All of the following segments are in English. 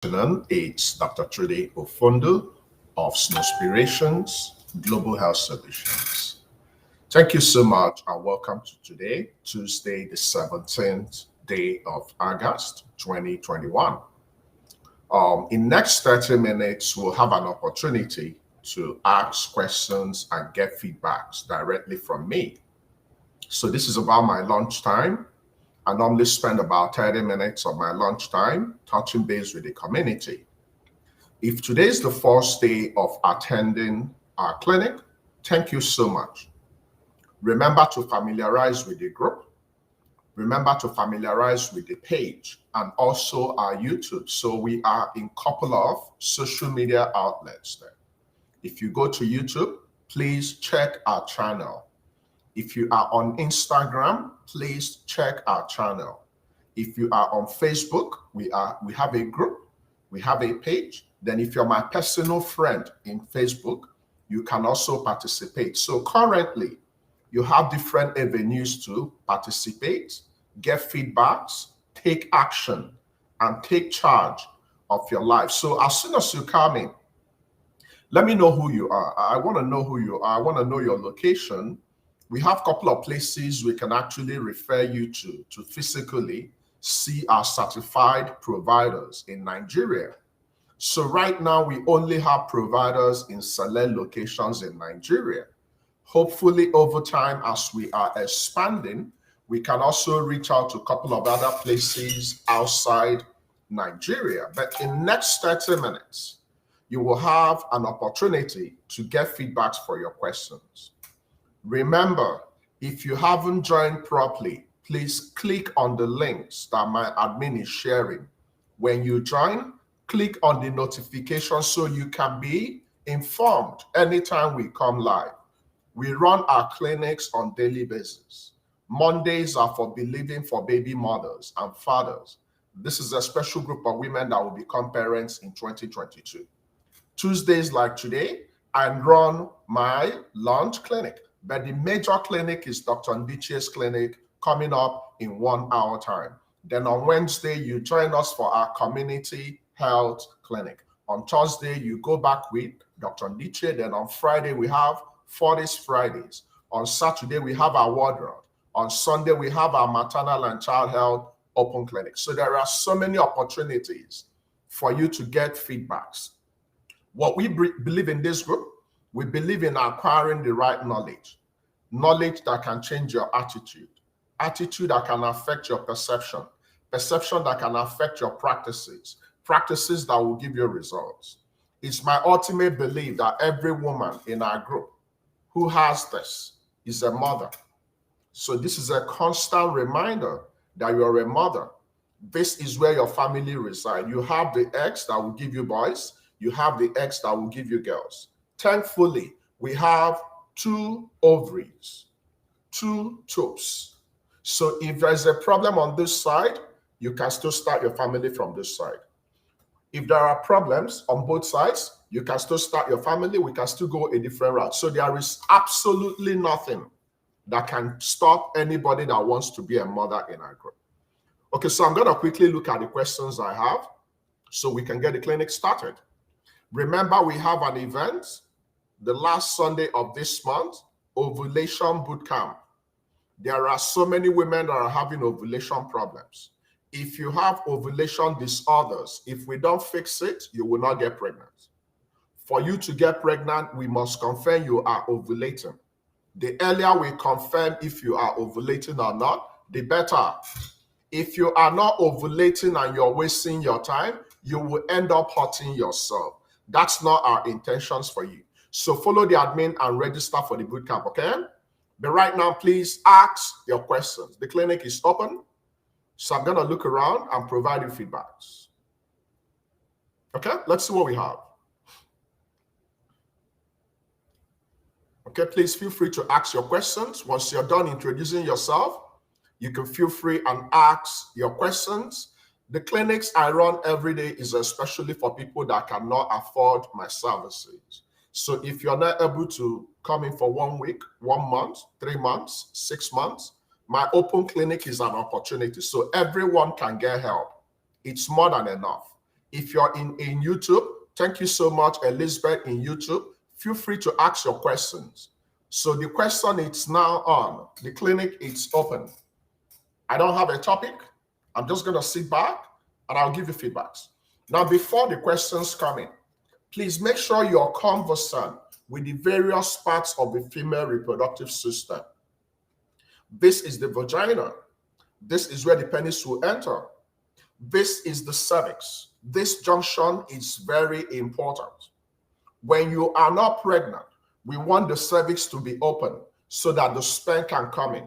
Afternoon. It's Dr. Chudi Ufondu of Snowspirations, Global Health Solutions. Thank you so much and welcome to today, Tuesday, the 17th day of August, 2021. In next 30 minutes, we'll have an opportunity to ask questions and get feedbacks directly from me. So this is about my lunchtime. I normally spend about 30 minutes of my lunchtime touching base with the community. If today is the first day of attending our clinic, thank you so much. Remember to familiarize with the group. Remember to familiarize with the page and also our YouTube. So we are in a couple of social media outlets there. If you go to YouTube, please check our channel. If you are on Instagram, please check our channel. If you are on Facebook, we have a group, we have a page. Then if you're my personal friend in Facebook, you can also participate. So currently, you have different avenues to participate, get feedbacks, take action, and take charge of your life. So as soon as you come in, let me know who you are. I want to know who you are. I want to know your location. We have a couple of places we can actually refer you to physically see our certified providers in Nigeria. So right now, we only have providers in select locations in Nigeria. Hopefully, over time, as we are expanding, we can also reach out to a couple of other places outside Nigeria. But in next 30 minutes, you will have an opportunity to get feedbacks for your questions. Remember, if you haven't joined properly, please click on the links that my admin is sharing. When you join, click on the notification so you can be informed anytime we come live. We run our clinics on daily basis. Mondays are for Believing for Baby Mothers and Fathers. This is a special group of women that will become parents in 2022. Tuesdays like today, I run my launch clinic. But the major clinic is Dr. Ndiche's clinic coming up in 1 hour time. Then on Wednesday, you join us for our community health clinic. On Thursday, you go back with Dr. Ndiche. Then on Friday, we have 40s Fridays. On Saturday, we have our wardrobe. On Sunday, we have our maternal and child health open clinic. So there are so many opportunities for you to get feedbacks. What we believe in this group, we believe in acquiring the right knowledge that can change your attitude that can affect your perception that can affect your practices that will give you results. It's my ultimate belief that every woman in our group who has this is a mother. So this is a constant reminder that you're a mother. This is where your family resides. You have the eggs that will give you boys. You have the eggs that will give you girls. Thankfully, we have 2 ovaries, 2 tubes. So if there's a problem on this side, you can still start your family from this side. If there are problems on both sides, you can still start your family. We can still go a different route. So there is absolutely nothing that can stop anybody that wants to be a mother in our group. Okay, so I'm going to quickly look at the questions I have so we can get the clinic started. Remember, we have an event the last Sunday of this month, ovulation bootcamp. There are so many women that are having ovulation problems. If you have ovulation disorders, if we don't fix it, you will not get pregnant. For you to get pregnant, we must confirm you are ovulating. The earlier we confirm if you are ovulating or not, the better. If you are not ovulating and you're wasting your time, you will end up hurting yourself. That's not our intentions for you. So follow the admin and register for the bootcamp, okay? But right now, please ask your questions. The clinic is open. So I'm going to look around and provide you feedbacks. Okay, let's see what we have. Okay, please feel free to ask your questions. Once you're done introducing yourself, you can feel free and ask your questions. The clinics I run every day is especially for people that cannot afford my services. So if you're not able to come in for 1 week, 1 month, 3 months, 6 months, my open clinic is an opportunity. So everyone can get help. It's more than enough. If you're in YouTube, thank you so much, Elizabeth in YouTube. Feel free to ask your questions. So the question is now on. The clinic is open. I don't have a topic. I'm just going to sit back and I'll give you feedbacks. Now, before the questions come in, please make sure you're conversant with the various parts of the female reproductive system. This is the vagina. This is where the penis will enter. This is the cervix. This junction is very important. When you are not pregnant, we want the cervix to be open so that the sperm can come in.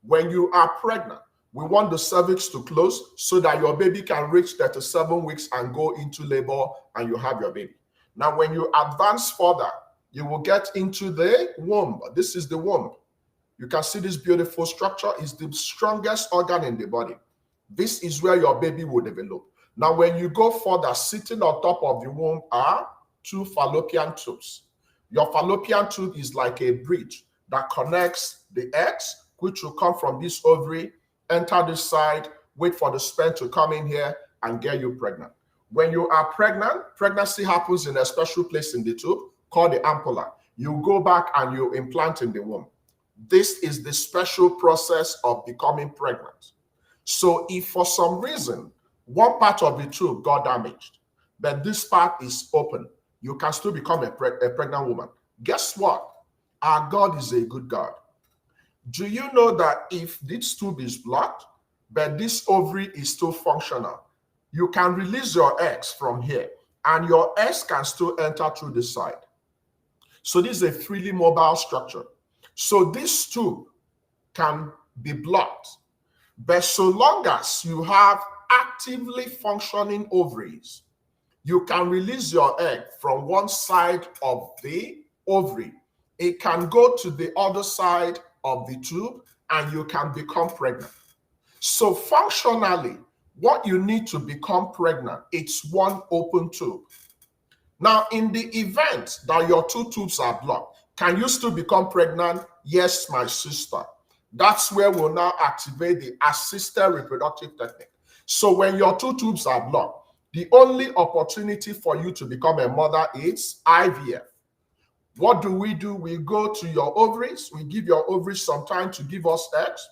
When you are pregnant, we want the cervix to close so that your baby can reach 37 weeks and go into labor and you have your baby. Now, when you advance further, you will get into the womb. This is the womb. You can see this beautiful structure is the strongest organ in the body. This is where your baby will develop. Now, when you go further, sitting on top of the womb are two fallopian tubes. Your fallopian tube is like a bridge that connects the eggs, which will come from this ovary, enter this side, wait for the sperm to come in here and get you pregnant. When you are pregnant, pregnancy happens in a special place in the tube called the ampulla. You go back and you implant in the womb. This is the special process of becoming pregnant. So if for some reason one part of the tube got damaged, but this part is open, you can still become a pregnant woman. Guess what? Our God is a good God. Do you know that if this tube is blocked, but this ovary is still functional, you can release your eggs from here and your eggs can still enter through the side. So this is a freely mobile structure. So this tube can be blocked, but so long as you have actively functioning ovaries, you can release your egg from one side of the ovary. It can go to the other side of the tube and you can become pregnant. So functionally, what you need to become pregnant, it's one open tube. Now, in the event that your two tubes are blocked, can you still become pregnant? Yes, my sister. That's where we'll now activate the assisted reproductive technique. So when your two tubes are blocked, the only opportunity for you to become a mother is IVF. What do? We go to your ovaries. We give your ovaries some time to give us eggs.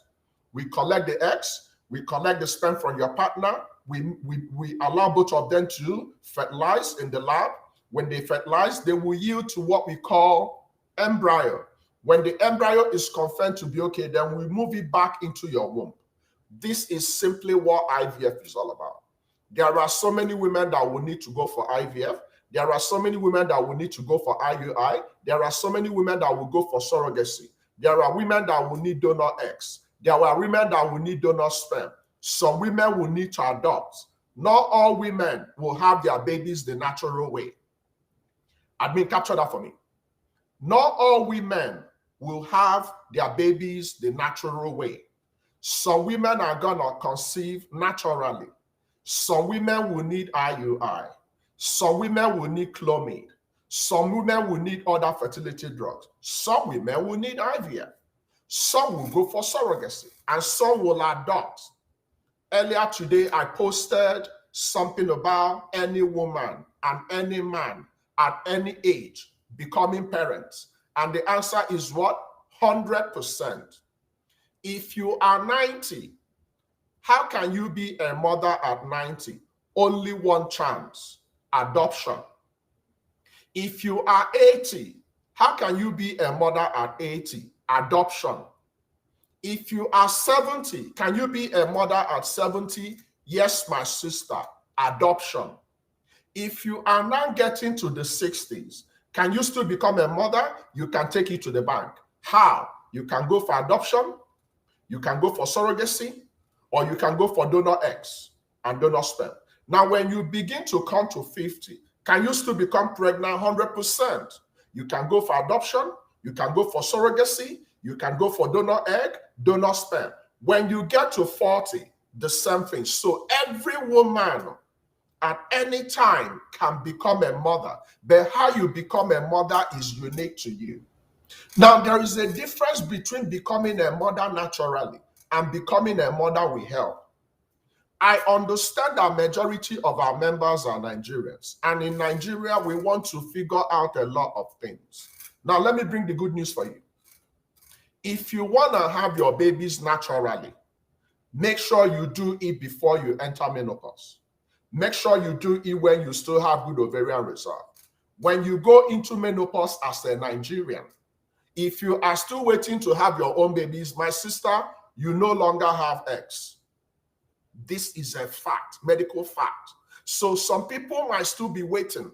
We collect the eggs. We collect the sperm from your partner. We allow both of them to fertilize in the lab. When they fertilize, they will yield to what we call embryo. When the embryo is confirmed to be okay, then we move it back into your womb. This is simply what IVF is all about. There are so many women that will need to go for IVF. There are so many women that will need to go for IUI. There are so many women that will go for surrogacy. There are women that will need donor eggs. There are women that will need donor sperm. Some women will need to adopt. Not all women will have their babies the natural way. Admin, capture that for me. Not all women will have their babies the natural way. Some women are gonna conceive naturally. Some women will need IUI. Some women will need Clomid. Some women will need other fertility drugs. Some women will need IVF. Some will go for surrogacy and some will adopt. Earlier today, I posted something about any woman and any man at any age becoming parents. And the answer is what? 100%. If you are 90, how can you be a mother at 90? Only one chance, adoption. If you are 80, how can you be a mother at 80? Adoption. If you are 70, can you be a mother at 70? Yes, my sister, adoption. If you are now getting to the 60s, can you still become a mother? You can take it to the bank. How? You can go for adoption, you can go for surrogacy, or you can go for donor eggs and donor sperm. Now, when you begin to come to 50, can you still become pregnant 100%? You can go for adoption, you can go for surrogacy, you can go for donor egg, donor sperm. When you get to 40, the same thing. So every woman at any time can become a mother, but how you become a mother is unique to you. Now, there is a difference between becoming a mother naturally and becoming a mother with help. I understand that majority of our members are Nigerians. And in Nigeria, we want to figure out a lot of things. Now, let me bring the good news for you. If you want to have your babies naturally, make sure you do it before you enter menopause. Make sure you do it when you still have good ovarian reserve. When you go into menopause as a Nigerian, if you are still waiting to have your own babies, my sister, you no longer have eggs. This is a fact, medical fact. So some people might still be waiting.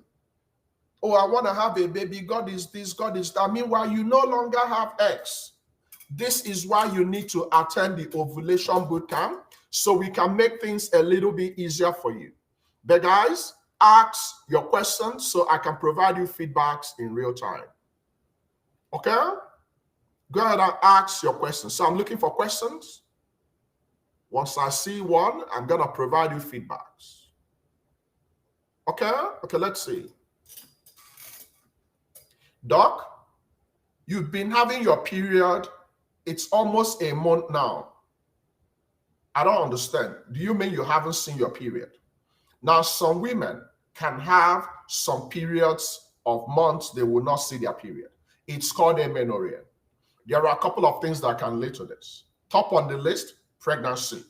Oh, I want to have a baby. God is this, God is that. Meanwhile, you no longer have eggs. This is why you need to attend the ovulation boot camp so we can make things a little bit easier for you. But guys, ask your questions so I can provide you feedbacks in real time. Okay? Go ahead and ask your questions. So I'm looking for questions. Once I see one, I'm going to provide you feedbacks. Okay? Okay, let's see. Doc, you've been having your period. It's almost a month now. I don't understand. Do you mean you haven't seen your period? Now, some women can have some periods of months they will not see their period. It's called amenorrhea. There are a couple of things that can lead to this. Top on the list, pregnancy.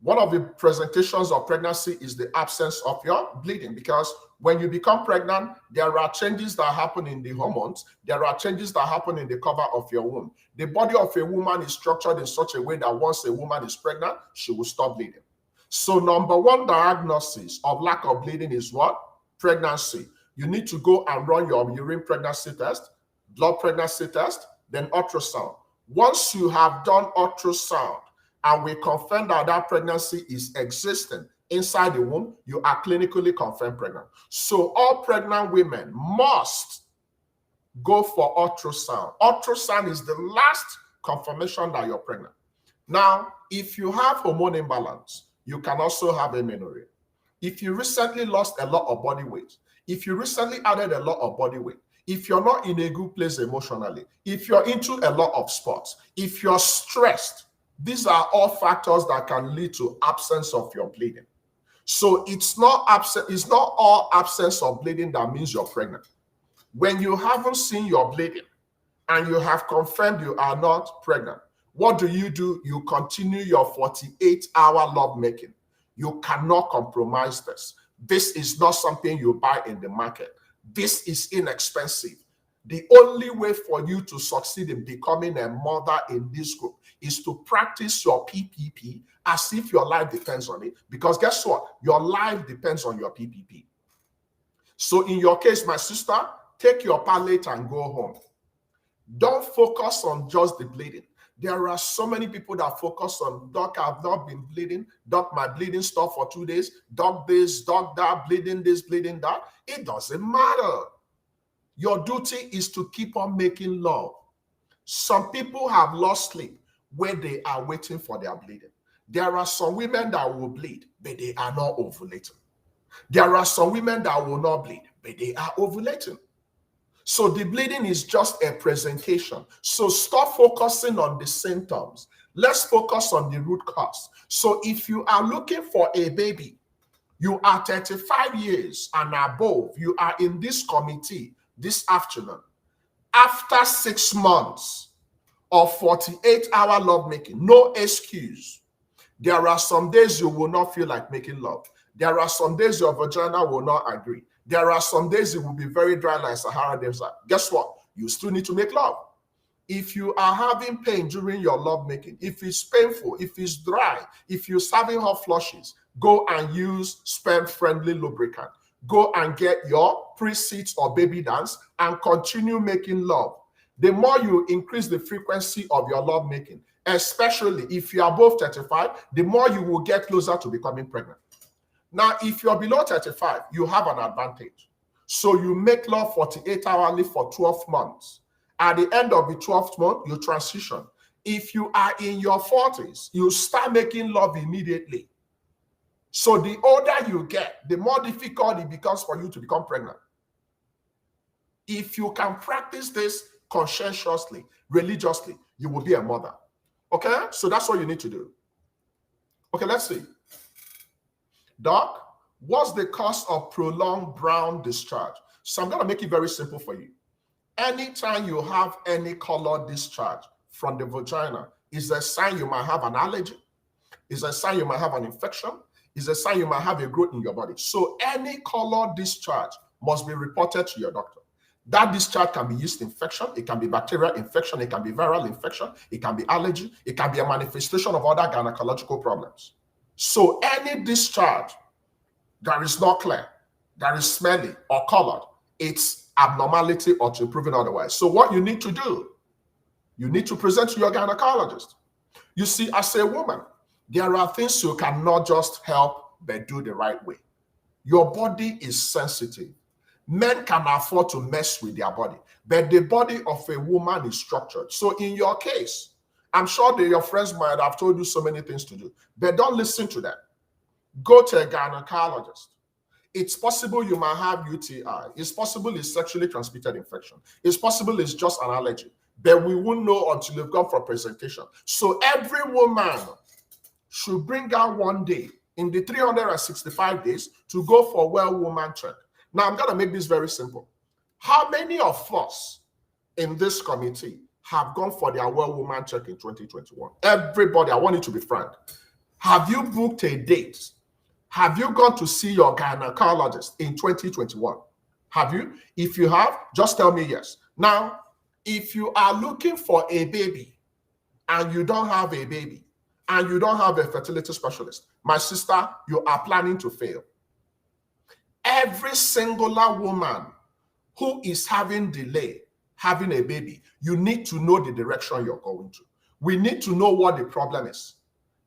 One of the presentations of pregnancy is the absence of your bleeding, because when you become pregnant, there are changes that happen in the hormones. There are changes that happen in the cover of your womb. The body of a woman is structured in such a way that once a woman is pregnant, she will stop bleeding. So number one diagnosis of lack of bleeding is what? Pregnancy. You need to go and run your urine pregnancy test, blood pregnancy test, then ultrasound. Once you have done ultrasound and we confirm that that pregnancy is existing inside the womb, you are clinically confirmed pregnant. So all pregnant women must go for ultrasound. Ultrasound is the last confirmation that you're pregnant. Now, if you have hormone imbalance, you can also have amenorrhea. If you recently lost a lot of body weight, if you recently added a lot of body weight, if you're not in a good place emotionally, if you're into a lot of sports, if you're stressed, these are all factors that can lead to absence of your bleeding. So it's not all absence of bleeding that means you're pregnant. When you haven't seen your bleeding and you have confirmed you are not pregnant, what do? You continue your 48-hour lovemaking. You cannot compromise this. This is not something you buy in the market. This is inexpensive. The only way for you to succeed in becoming a mother in this group is to practice your PPP as if your life depends on it. Because guess what? Your life depends on your PPP. So in your case, my sister, take your pallet and go home. Don't focus on just the bleeding. There are so many people that focus on, doc, I've not been bleeding. Doc, my bleeding stopped for 2 days. Doc this, doc that, bleeding this, bleeding that. It doesn't matter. Your duty is to keep on making love. Some people have lost sleep where they are waiting for their bleeding. There are some women that will bleed, but they are not ovulating. There are some women that will not bleed, but they are ovulating. So the bleeding is just a presentation. So stop focusing on the symptoms. Let's focus on the root cause. So if you are looking for a baby, you are 35 years and above, you are in this committee this afternoon. After 6 months of 48-hour lovemaking, no excuse. There are some days you will not feel like making love. There are some days your vagina will not agree. There are some days it will be very dry like Sahara Desert. Guess what? You still need to make love. If you are having pain during your lovemaking, if it's painful, if it's dry, if you're having hot flushes, go and use sperm-friendly lubricant. Go and get your pre-seats or baby dance and continue making love. The more you increase the frequency of your lovemaking, especially if you are above 35, the more you will get closer to becoming pregnant. Now, if you're below 35, you have an advantage. So you make love 48-hourly for 12 months. At the end of the 12th month, you transition. If you are in your 40s, you start making love immediately. So the older you get, the more difficult it becomes for you to become pregnant. If you can practice this conscientiously, religiously, you will be a mother. Okay? So that's what you need to do. Okay, let's see. Doc, what's the cause of prolonged brown discharge? So I'm going to make it very simple for you. Anytime you have any color discharge from the vagina, is a sign you might have an allergy, is a sign you might have an infection, is a sign you might have a growth in your body. So any color discharge must be reported to your doctor. That discharge can be yeast infection, it can be bacterial infection, it can be viral infection, it can be allergy, it can be a manifestation of other gynecological problems. So any discharge that is not clear, that is smelly or colored, it's abnormality or to prove it otherwise. So what you need to do, you need to present to your gynecologist. You see, as a woman, there are things you cannot just help but do the right way. Your body is sensitive. Men can afford to mess with their body, but the body of a woman is structured. So in your case, I'm sure that your friends might have told you so many things to do, but don't listen to them. Go to a gynecologist. It's possible you might have UTI. It's possible it's sexually transmitted infection. It's possible it's just an allergy, but we won't know until you've gone for presentation. So every woman should bring out one day in the 365 days to go for well-woman check. Now, I'm going to make this very simple. How many of us in this committee have gone for their well-woman check in 2021? Everybody, I want you to be frank. Have you booked a date? Have you gone to see your gynecologist in 2021? Have you? If you have, just tell me yes. Now, if you are looking for a baby and you don't have a baby and you don't have a fertility specialist, my sister, you are planning to fail. Every singular woman who is having delay having a baby, you need to know the direction you're going to. We need to know what the problem is.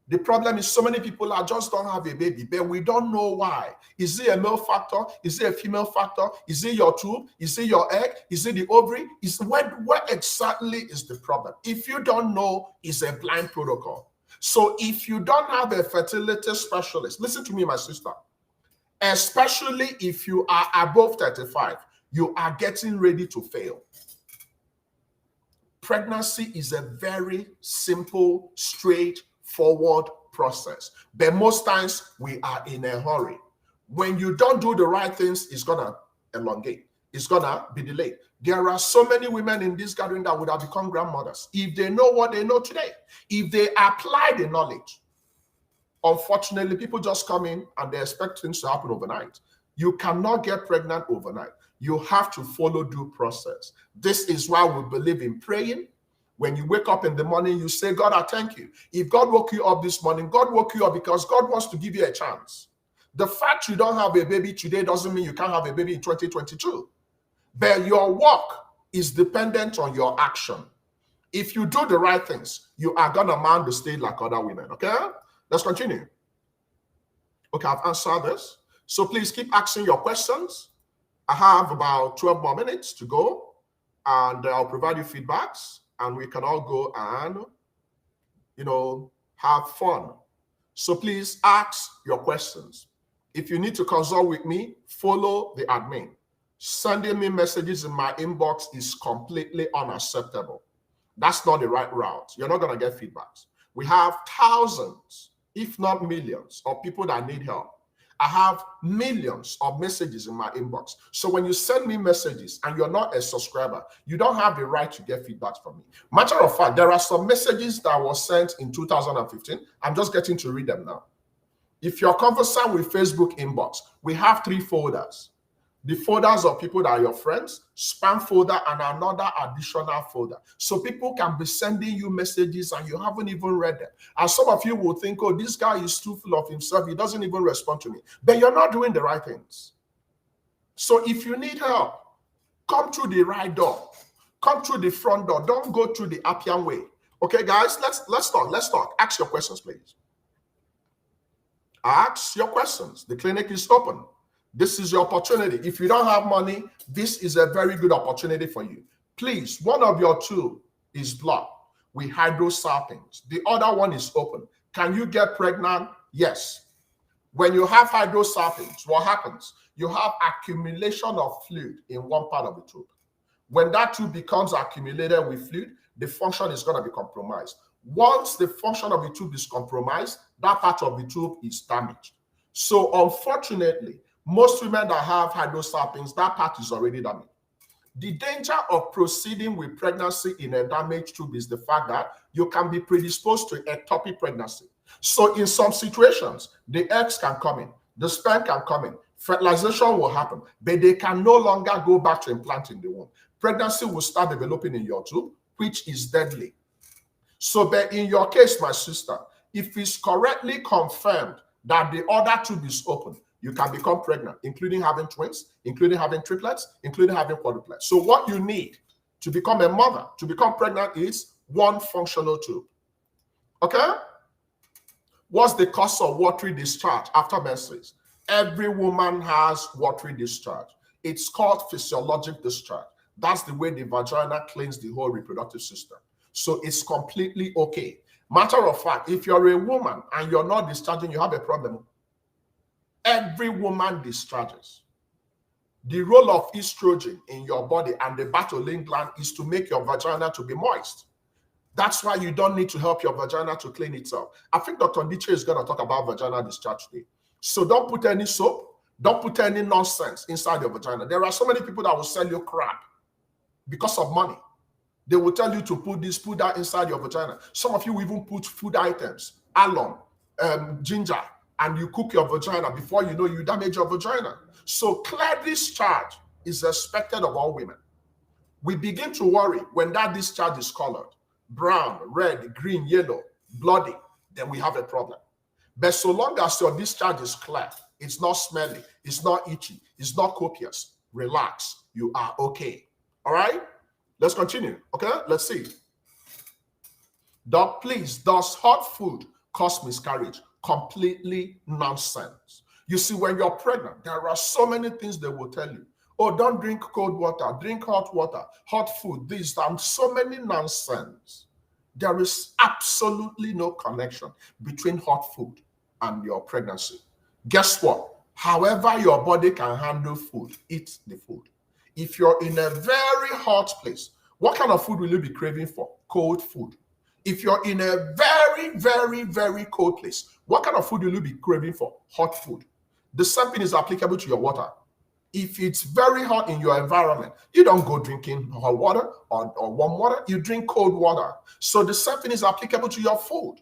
The problem is so many people are just don't have a baby, but we don't know why. Is it a male factor? Is it a female factor? Is it your tube? Is it your egg? Is it the ovary? What exactly is the problem? If you don't know, it's a blind protocol. So if you don't have a fertility specialist, listen to me, my sister, especially if you are above 35, you are getting ready to fail. Pregnancy is a very simple, straightforward process, but most times we are in a hurry. When you don't do the right things, it's gonna elongate, it's gonna be delayed. There are so many women in this gathering that would have become grandmothers if they know what they know today, if they apply the knowledge. Unfortunately, people just come in and they expect things to happen overnight. You cannot get pregnant overnight. You have to follow due process. This is why we believe in praying. When you wake up in the morning, you say, God, I thank you. If God woke you up this morning, God woke you up because God wants to give you a chance. The fact you don't have a baby today doesn't mean you can't have a baby in 2022. But your work is dependent on your action. If you do the right things, you are going to mount the stage like other women, okay? Let's continue. Okay, I've answered this. So please keep asking your questions. I have about 12 more minutes to go, and I'll provide you feedbacks, and we can all go and, have fun. So please ask your questions. If you need to consult with me, follow the admin. Sending me messages in my inbox is completely unacceptable. That's not the right route. You're not going to get feedbacks. We have thousands, if not millions, of people that need help. I have millions of messages in my inbox. So when you send me messages and you're not a subscriber, you don't have the right to get feedback from me. Matter of fact, there are some messages that were sent in 2015. I'm just getting to read them now. If you're conversant with Facebook inbox, we have 3 folders. The folders of people that are your friends, spam folder, and another additional folder. So people can be sending you messages and you haven't even read them. And some of you will think, oh, this guy is too full of himself. He doesn't even respond to me. But you're not doing the right things. So if you need help, come through the right door. Come through the front door. Don't go through the Appian way. Okay, guys, let's talk. Let's talk. Ask your questions, please. Ask your questions. The clinic is open. This is your opportunity. If you don't have money, this is a very good opportunity for you. Please, one of your two is blocked with hydrosalpinx. The other one is open. Can you get pregnant? Yes. When you have hydrosalpinx, what happens? You have accumulation of fluid in one part of the tube. When that tube becomes accumulated with fluid, the function is going to be compromised. Once the function of the tube is compromised, that part of the tube is damaged. So unfortunately, most women that have hydrosalpinx, that part is already damaged. The danger of proceeding with pregnancy in a damaged tube is the fact that you can be predisposed to ectopic pregnancy. So in some situations, the eggs can come in, the sperm can come in, fertilization will happen, but they can no longer go back to implant in the womb. Pregnancy will start developing in your tube, which is deadly. So, but in your case, my sister, if it's correctly confirmed that the other tube is open, you can become pregnant, including having twins, including having triplets, including having quadruplets. So what you need to become a mother, to become pregnant, is one functional tube. Okay? What's the cause of watery discharge after menses? Every woman has watery discharge. It's called physiologic discharge. That's the way the vagina cleans the whole reproductive system. So it's completely okay. Matter of fact, if you're a woman and you're not discharging, you have a problem. Every woman discharges. The role of estrogen in your body and the Bartholin gland is to make your vagina to be moist. That's why you don't need to help your vagina to clean itself. I think Dr. Ndiche is going to talk about vaginal discharge today. So don't put any soap, don't put any nonsense inside your vagina. There are so many people that will sell you crap because of money. They will tell you to put this, put that inside your vagina. Some of you will even put food items, alum, ginger, and you cook your vagina. Before you know, you damage your vagina. So clear discharge is expected of all women. We begin to worry when that discharge is colored, brown, red, green, yellow, bloody, then we have a problem. But so long as your discharge is clear, it's not smelly, it's not itchy, it's not copious, relax, you are okay. All right? Let's continue. Okay, let's see. Doc, please, does hot food cause miscarriage? Completely nonsense. You see, when you're pregnant, there are so many things they will tell you. Oh, don't drink cold water, drink hot water, hot food, this, and so many nonsense. There is absolutely no connection between hot food and your pregnancy. Guess what? However your body can handle food, eat the food. If you're in a very hot place, what kind of food will you be craving for? Cold food. If you're in a very, very, very cold place, what kind of food will you be craving for? Hot food. The same thing is applicable to your water. If it's very hot in your environment, you don't go drinking hot water or warm water, you drink cold water. So the same thing is applicable to your food.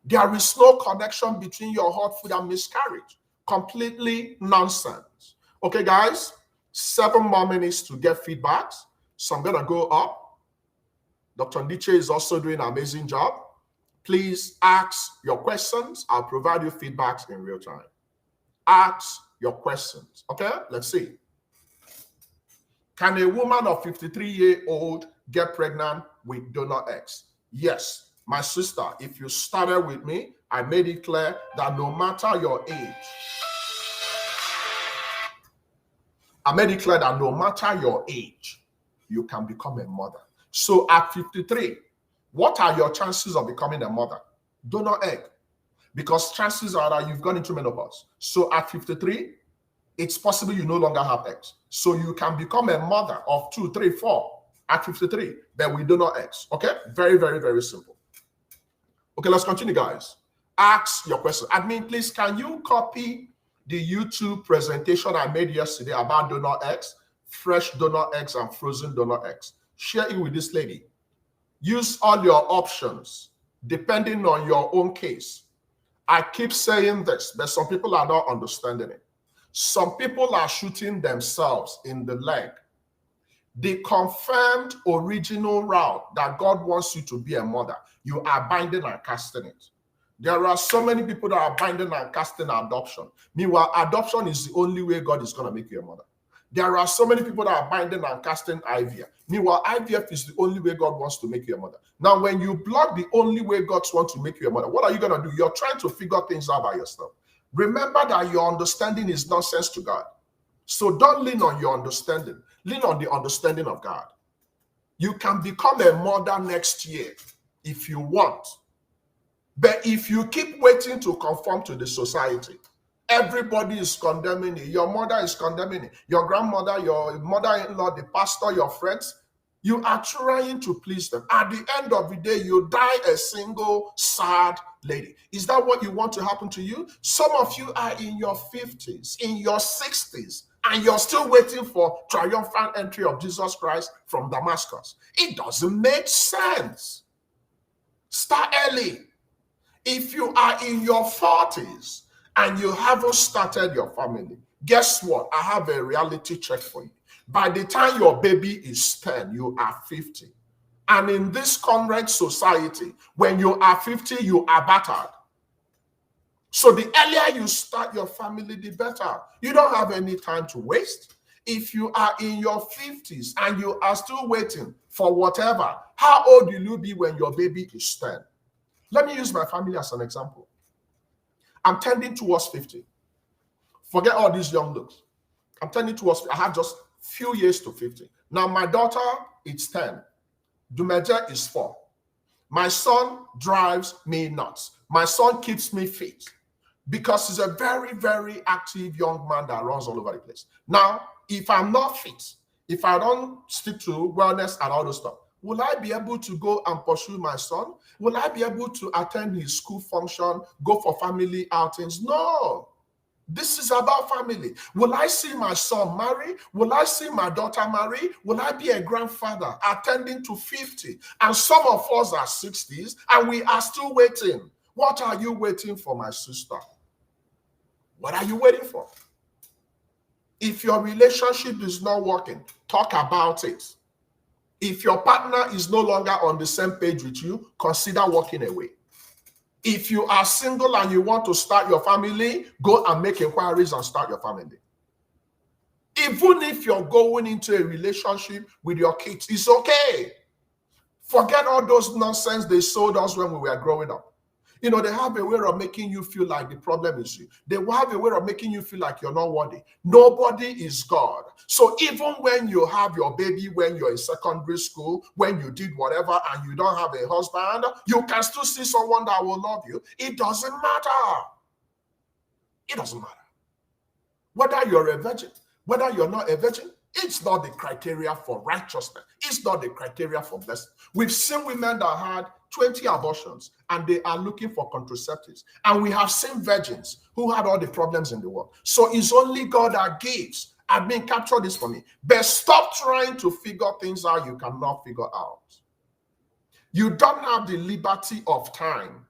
There is no connection between your hot food and miscarriage. Completely nonsense. Okay, guys, 7 more minutes to get feedbacks. So I'm going to go up. Dr. Ndiche is also doing an amazing job. Please ask your questions. I'll provide you feedbacks in real time. Ask your questions. Okay, let's see. Can a woman of 53-year-old get pregnant with donor eggs? Yes. My sister, if you started with me, I made it clear that no matter your age, you can become a mother. So at 53, what are your chances of becoming a mother? Donor egg. Because chances are that you've gone into menopause. So at 53, it's possible you no longer have eggs. So you can become a mother of 2, 3, 4 at 53, but with donor eggs. Okay? Very, very, very simple. Okay, let's continue, guys. Ask your question. Admin, please, can you copy the YouTube presentation I made yesterday about donor eggs, fresh donor eggs and frozen donor eggs? Share it with this lady. Use all your options depending on your own case. I keep saying this, but some people are not understanding it. Some people are shooting themselves in the leg. The confirmed original route that God wants you to be a mother, you are binding and casting it. There are so many people that are binding and casting adoption. Meanwhile, adoption is the only way God is going to make you a mother. There are so many people that are binding and casting IVF. Meanwhile, IVF is the only way God wants to make you a mother. Now, when you block the only way God wants to make you a mother, what are you going to do? You're trying to figure things out by yourself. Remember that your understanding is nonsense to God. So don't lean on your understanding. Lean on the understanding of God. You can become a mother next year if you want. But if you keep waiting to conform to the society, everybody is condemning you. Your mother is condemning you. Your grandmother, your mother-in-law, the pastor, your friends. You are trying to please them. At the end of the day, you die a single, sad lady. Is that what you want to happen to you? Some of you are in your 50s, in your 60s, and you're still waiting for triumphant entry of Jesus Christ from Damascus. It doesn't make sense. Start early. If you are in your 40s and you haven't started your family, guess what? I have a reality check for you. By the time your baby is 10, you are 50. And in this current society, when you are 50, you are battered. So the earlier you start your family, the better. You don't have any time to waste. If you are in your 50s and you are still waiting for whatever, how old will you be when your baby is 10? Let me use my family as an example. I'm tending towards 50. Forget all these young looks. I'm tending towards, I have just few years to 50. Now my daughter is 10. Dumeja is 4. My son drives me nuts. My son keeps me fit because he's a very, very active young man that runs all over the place. Now, if I'm not fit, if I don't stick to wellness and all those stuff, will I be able to go and pursue my son? Will I be able to attend his school function, go for family outings? No. This is about family. Will I see my son marry? Will I see my daughter marry? Will I be a grandfather attending to 50? And some of us are 60s and we are still waiting. What are you waiting for, my sister? What are you waiting for? If your relationship is not working, talk about it. If your partner is no longer on the same page with you, consider walking away. If you are single and you want to start your family, go and make inquiries and start your family. Even if you're going into a relationship with your kids, it's okay. Forget all those nonsense they sold us when we were growing up. You know, they have a way of making you feel like the problem is you. They will have a way of making you feel like you're not worthy. Nobody is God. So even when you have your baby, when you're in secondary school, when you did whatever and you don't have a husband, you can still see someone that will love you. It doesn't matter. It doesn't matter. Whether you're a virgin, whether you're not a virgin, it's not the criteria for righteousness. It's not the criteria for blessing. We've seen women that had 20 abortions and they are looking for contraceptives. And we have seen virgins who had all the problems in the world. So it's only God that gives. I mean, capture this for me. But stop trying to figure things out you cannot figure out. You don't have the liberty of time.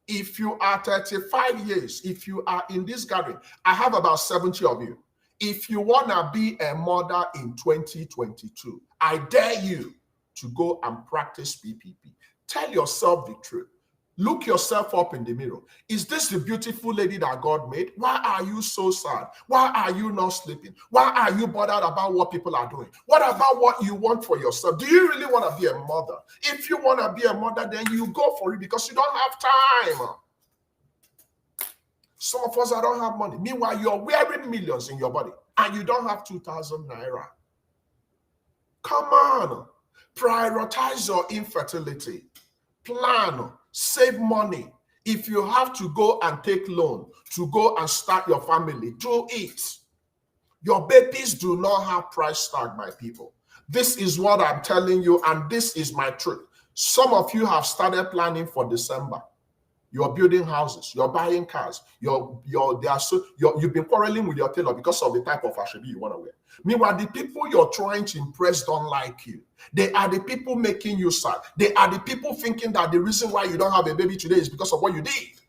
If you are 35 years, if you are in this gathering, I have about 70 of you. If you want to be a mother in 2022, I dare you to go and practice PPP. Tell yourself the truth. Look yourself up in the mirror. Is this the beautiful lady that God made? Why are you so sad? Why are you not sleeping? Why are you bothered about what people are doing? What about what you want for yourself? Do you really want to be a mother? If you want to be a mother, then you go for it because you don't have time. Some of us, I don't have money. Meanwhile, you're wearing millions in your body and you don't have 2,000 naira. Come on. Prioritize your infertility. Plan. Save money. If you have to go and take loan to go and start your family, do it. Your babies do not have price tag, my people. This is what I'm telling you, and this is my truth. Some of you have started planning for December. You're building houses, you're buying cars, you've been quarreling with your tailor because of the type of ashebi you want to wear. Meanwhile, the people you're trying to impress don't like you. They are the people making you sad. They are the people thinking that the reason why you don't have a baby today is because of what you did.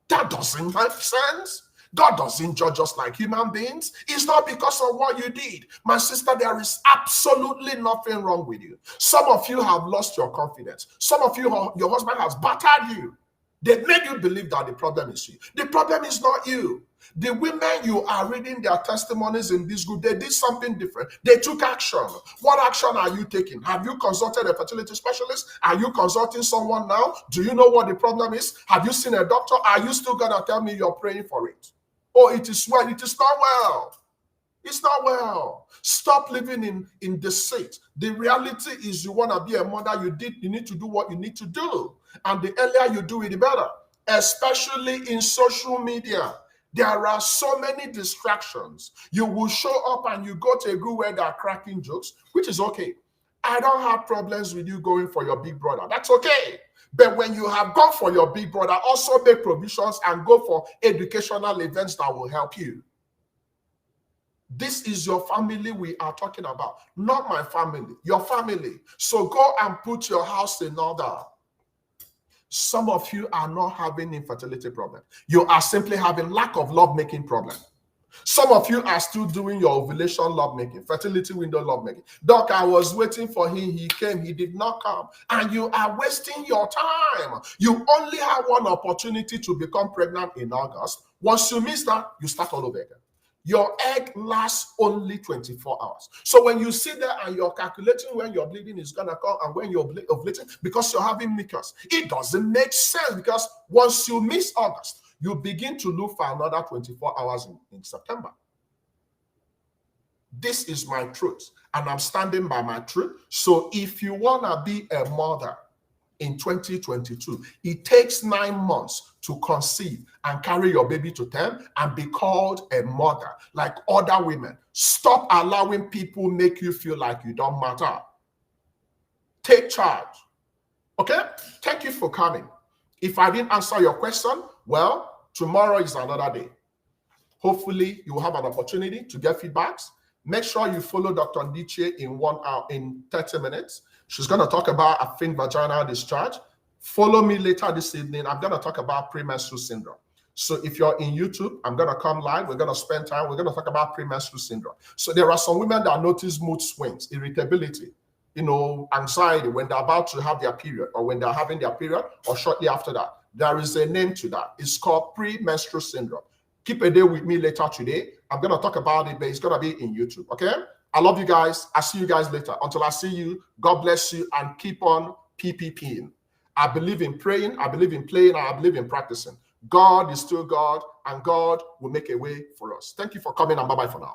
That doesn't make sense. God doesn't judge us like human beings. It's not because of what you did. My sister, there is absolutely nothing wrong with you. Some of you have lost your confidence. Some of you, your husband has battered you. They made you believe that the problem is you. The problem is not you. The women you are reading their testimonies in this group, they did something different. They took action. What action are you taking? Have you consulted a fertility specialist? Are you consulting someone now? Do you know what the problem is? Have you seen a doctor? Are you still going to tell me you're praying for it? Oh, it is well. It is not well. It's not well. Stop living in deceit. The reality is you want to be a mother. You need to do what you need to do. And the earlier you do it, the better. Especially in social media. There are so many distractions. You will show up and you go to a group where they are cracking jokes, which is okay. I don't have problems with you going for your big brother. That's okay. But when you have gone for your big brother, also make provisions and go for educational events that will help you. This is your family we are talking about, not my family, your family. So go and put your house in order. Some of you are not having infertility problem. You are simply having lack of lovemaking problem. Some of you are still doing your ovulation lovemaking, fertility window lovemaking. Doc, I was waiting for him. He came. He did not come. And you are wasting your time. You only have one opportunity to become pregnant in August. Once you miss that, you start all over again. Your egg lasts only 24 hours. So when you sit there and you're calculating when your bleeding is going to come and when you're ovulating, because you're having mucus, it doesn't make sense, because once you miss August, you begin to look for another 24 hours in September. This is my truth, and I'm standing by my truth. So if you want to be a mother in 2022, it takes 9 months to conceive and carry your baby to term and be called a mother like other women. Stop allowing people make you feel like you don't matter. Take charge. Okay? Thank you for coming. If I didn't answer your question, well, tomorrow is another day. Hopefully, you will have an opportunity to get feedbacks. Make sure you follow Dr. Ndiche in 1 hour, in 30 minutes. She's going to talk about a thin vaginal discharge. Follow me later this evening. I'm going to talk about premenstrual syndrome. So if you're in YouTube, I'm going to come live. We're going to spend time. We're going to talk about premenstrual syndrome. So there are some women that notice mood swings, irritability, anxiety when they're about to have their period, or when they're having their period, or shortly after that. There is a name to that. It's called premenstrual syndrome. Keep a day with me later today. I'm going to talk about it, but it's going to be in YouTube, okay? I love you guys. I'll see you guys later. Until I see you, God bless you, and keep on PPPing. I believe in praying, I believe in playing, and I believe in practicing. God is still God, and God will make a way for us. Thank you for coming, and bye-bye for now.